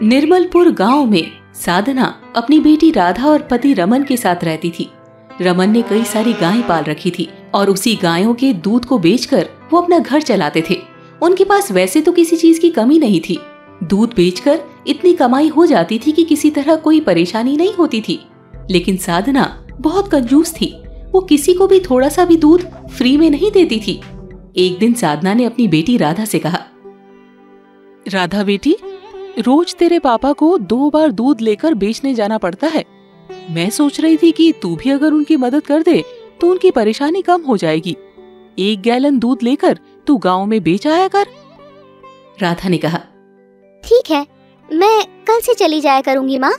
निर्मलपुर गांव में साधना अपनी बेटी राधा और पति रमन के साथ रहती थी। रमन ने कई सारी गायें पाल रखी थी और उसी गायों के दूध को बेचकर वो अपना घर चलाते थे। उनके पास वैसे तो किसी चीज की कमी नहीं थी। दूध बेचकर इतनी कमाई हो जाती थी कि किसी तरह कोई परेशानी नहीं होती थी। लेकिन साधना बहुत कंजूस थी। वो किसी को भी थोड़ा सा भी दूध फ्री में नहीं देती थी। एक दिन साधना ने अपनी बेटी राधा से कहा, राधा बेटी, रोज तेरे पापा को 2 बार दूध लेकर बेचने जाना पड़ता है। मैं सोच रही थी कि तू भी अगर उनकी मदद कर दे तो उनकी परेशानी कम हो जाएगी। 1 गैलन दूध लेकर तू गांव में बेच आया कर। राधा ने कहा, ठीक है, मैं कल से चली जाया करूंगी माँ।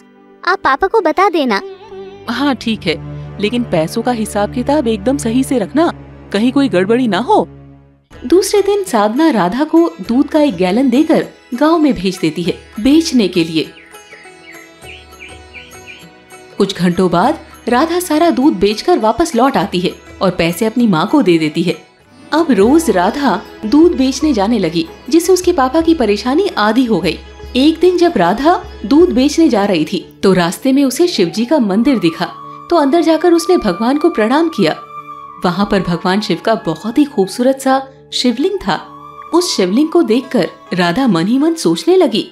आप पापा को बता देना। हाँ ठीक है, लेकिन पैसों का हिसाब किताब एकदम सही से रखना, कहीं कोई गड़बड़ी ना हो। दूसरे दिन साधना राधा को दूध का 1 गैलन देकर गांव में भेज देती है बेचने के लिए। कुछ घंटों बाद राधा सारा दूध बेचकर वापस लौट आती है और पैसे अपनी माँ को दे देती है। अब रोज राधा दूध बेचने जाने लगी, जिससे उसके पापा की परेशानी आधी हो गई। एक दिन जब राधा दूध बेचने जा रही थी तो रास्ते में उसे शिवजी का मंदिर दिखा, तो अंदर जाकर उसने भगवान को प्रणाम किया। वहाँ पर भगवान शिव का बहुत ही खूबसूरत सा शिवलिंग था। उस शिवलिंग को देखकर राधा मन ही मन सोचने लगी,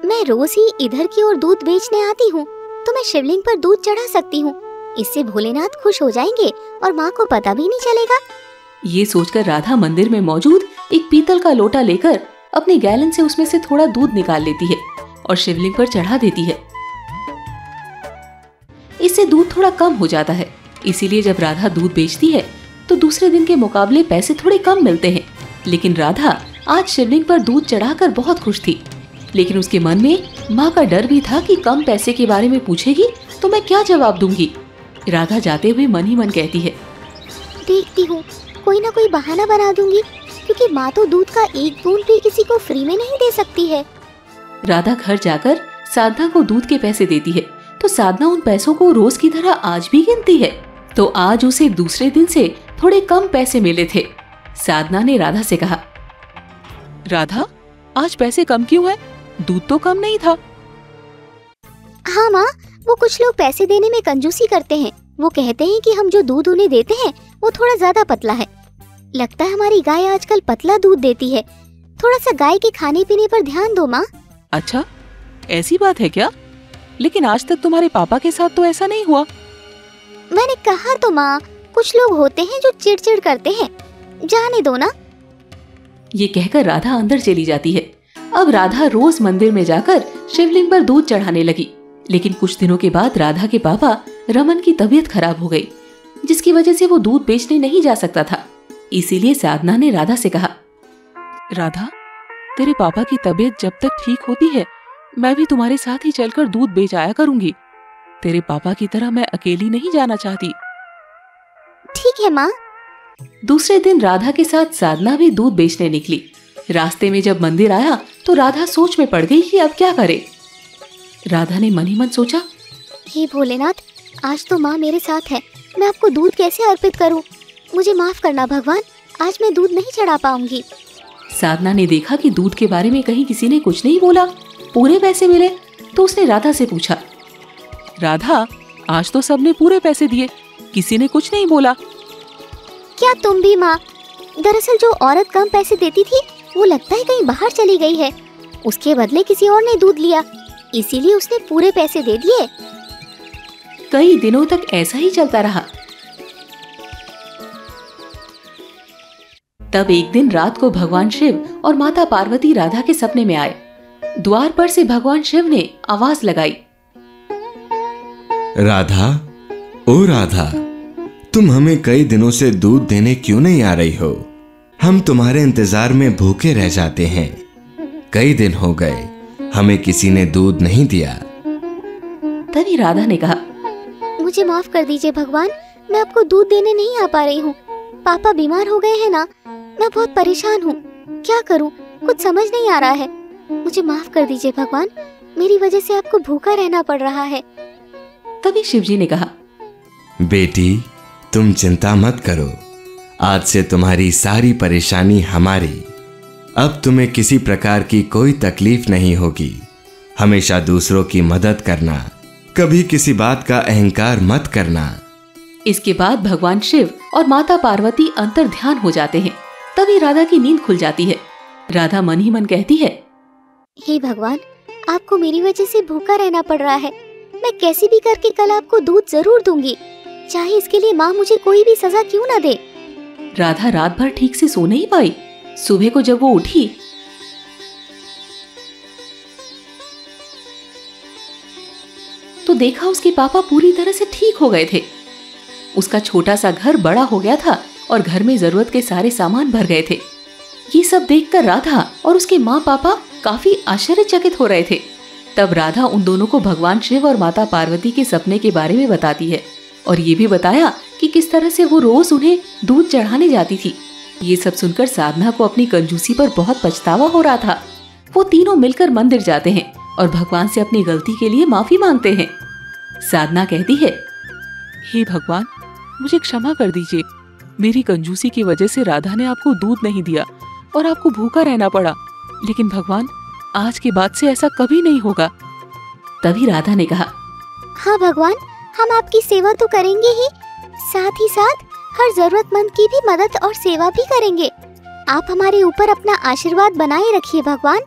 मैं रोज ही इधर की ओर दूध बेचने आती हूँ, तो मैं शिवलिंग पर दूध चढ़ा सकती हूँ। इससे भोलेनाथ खुश हो जाएंगे और माँ को पता भी नहीं चलेगा। ये सोचकर राधा मंदिर में मौजूद एक पीतल का लोटा लेकर अपने गैलन से उसमें से थोड़ा दूध निकाल लेती है और शिवलिंग पर चढ़ा देती है। इससे दूध थोड़ा कम हो जाता है। इसीलिए जब राधा दूध बेचती है तो दूसरे दिन के मुकाबले पैसे थोड़े कम मिलते हैं। लेकिन राधा आज शिवलिंग पर दूध चढ़ाकर बहुत खुश थी। लेकिन उसके मन में माँ का डर भी था कि कम पैसे के बारे में पूछेगी तो मैं क्या जवाब दूंगी। राधा जाते हुए मन ही मन कहती है, देखती हूँ कोई ना कोई बहाना बना दूंगी, क्योंकि माँ तो दूध का 1 बूंद भी किसी को फ्री में नहीं दे सकती है। राधा घर जाकर साधना को दूध के पैसे देती है, तो साधना उन पैसों को रोज की तरह आज भी गिनती है। तो आज उसे दूसरे दिन से थोड़े कम पैसे मिले थे। साधना ने राधा से कहा, राधा, आज पैसे कम क्यों है? दूध तो कम नहीं था। हाँ माँ, वो कुछ लोग पैसे देने में कंजूसी करते हैं। वो कहते हैं कि हम जो दूध उन्हें देते हैं वो थोड़ा ज्यादा पतला है। लगता है हमारी गाय आजकल पतला दूध देती है। थोड़ा सा गाय के खाने पीने पर ध्यान दो माँ। अच्छा, ऐसी बात है क्या? लेकिन आज तक तुम्हारे पापा के साथ तो ऐसा नहीं हुआ। मैंने कहा तो माँ, कुछ लोग होते हैं जो चिड़चिड़ करते हैं। जाने दो ना। ये कहकर राधा अंदर चली जाती है। अब राधा रोज मंदिर में जाकर शिवलिंग पर दूध चढ़ाने लगी। लेकिन कुछ दिनों के बाद राधा के पापा रमन की तबीयत खराब हो गई, जिसकी वजह से वो दूध बेचने नहीं जा सकता था। इसीलिए साधना ने राधा से कहा, राधा, तेरे पापा की तबीयत जब तक ठीक होती है मैं भी तुम्हारे साथ ही चलकर दूध बेच आया करूंगी। तेरे पापा की तरह मैं अकेली नहीं जाना चाहती। ठीक है माँ। दूसरे दिन राधा के साथ साधना भी दूध बेचने निकली। रास्ते में जब मंदिर आया तो राधा सोच में पड़ गई कि अब क्या करे। राधा ने मन ही मन सोचा, हे भोलेनाथ, आज तो माँ मेरे साथ है। मैं आपको दूध कैसे अर्पित करूँ? मुझे माफ करना भगवान, आज मैं दूध नहीं चढ़ा पाऊंगी। साधना ने देखा कि दूध के बारे में कहीं किसी ने कुछ नहीं बोला, पूरे पैसे मिले। तो उसने राधा से पूछा, राधा, आज तो सबने पूरे पैसे दिए, किसी ने कुछ नहीं बोला। क्या तुम भी माँ? दरअसल जो औरत कम पैसे देती थी वो लगता है कहीं बाहर चली गई है। उसके बदले किसी और ने दूध लिया, इसीलिए उसने पूरे पैसे दे दिए। कई दिनों तक ऐसा ही चलता रहा। तब एक दिन रात को भगवान शिव और माता पार्वती राधा के सपने में आए। द्वार पर से भगवान शिव ने आवाज लगाई, राधा, ओ राधा, तुम हमें कई दिनों से दूध देने क्यों नहीं आ रही हो? हम तुम्हारे इंतजार में भूखे रह जाते हैं। कई दिन हो गए, हमें किसी ने दूध नहीं दिया। तभी राधा ने कहा, मुझे माफ कर दीजिए भगवान, मैं आपको दूध देने नहीं आ पा रही हूँ। पापा बीमार हो गए हैं ना, मैं बहुत परेशान हूँ। क्या करूँ, कुछ समझ नहीं आ रहा है। मुझे माफ कर दीजिए भगवान, मेरी वजह से आपको भूखा रहना पड़ रहा है। तभी शिवजी ने कहा, बेटी, तुम चिंता मत करो। आज से तुम्हारी सारी परेशानी हमारी। अब तुम्हें किसी प्रकार की कोई तकलीफ नहीं होगी। हमेशा दूसरों की मदद करना, कभी किसी बात का अहंकार मत करना। इसके बाद भगवान शिव और माता पार्वती अंतर ध्यान हो जाते हैं। तभी राधा की नींद खुल जाती है। राधा मन ही मन कहती है, हे भगवान, आपको मेरी वजह से भूखा रहना पड़ रहा है। मैं कैसे भी करके कल आपको दूध जरूर दूंगी, चाहे इसके लिए माँ मुझे कोई भी सजा क्यों न दे। राधा रात भर ठीक से सो नहीं पाई। सुबह को जब वो उठी तो देखा उसके पापा पूरी तरह से ठीक हो गए थे। उसका छोटा सा घर बड़ा हो गया था और घर में जरूरत के सारे सामान भर गए थे। ये सब देखकर राधा और उसके माँ पापा काफी आश्चर्यचकित हो रहे थे। तब राधा उन दोनों को भगवान शिव और माता पार्वती के सपने के बारे में बताती है और ये भी बताया कि किस तरह से वो रोज उन्हें दूध चढ़ाने जाती थी। ये सब सुनकर साधना को अपनी कंजूसी पर बहुत पछतावा हो रहा था। वो तीनों मिलकर मंदिर जाते हैं और भगवान से अपनी गलती के लिए माफी मांगते हैं। साधना कहती है, हे भगवान, मुझे क्षमा कर दीजिए। मेरी कंजूसी की वजह से राधा ने आपको दूध नहीं दिया और आपको भूखा रहना पड़ा। लेकिन भगवान, आज के बाद से ऐसा कभी नहीं होगा। तभी राधा ने कहा, हाँ भगवान, हम आपकी सेवा तो करेंगे ही, साथ ही साथ हर जरूरतमंद की भी मदद और सेवा भी करेंगे। आप हमारे ऊपर अपना आशीर्वाद बनाए रखिए भगवान।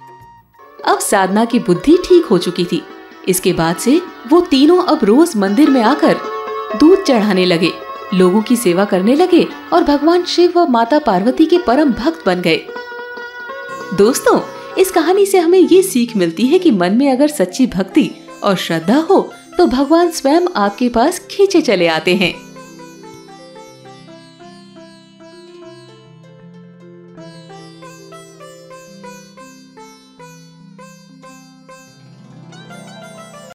अब साधना की बुद्धि ठीक हो चुकी थी। इसके बाद से वो तीनों अब रोज मंदिर में आकर दूध चढ़ाने लगे, लोगों की सेवा करने लगे और भगवान शिव व माता पार्वती के परम भक्त बन गए। दोस्तों, इस कहानी से हमें ये सीख मिलती है कि मन में अगर सच्ची भक्ति और श्रद्धा हो तो भगवान स्वयं आपके पास खींचे चले आते हैं।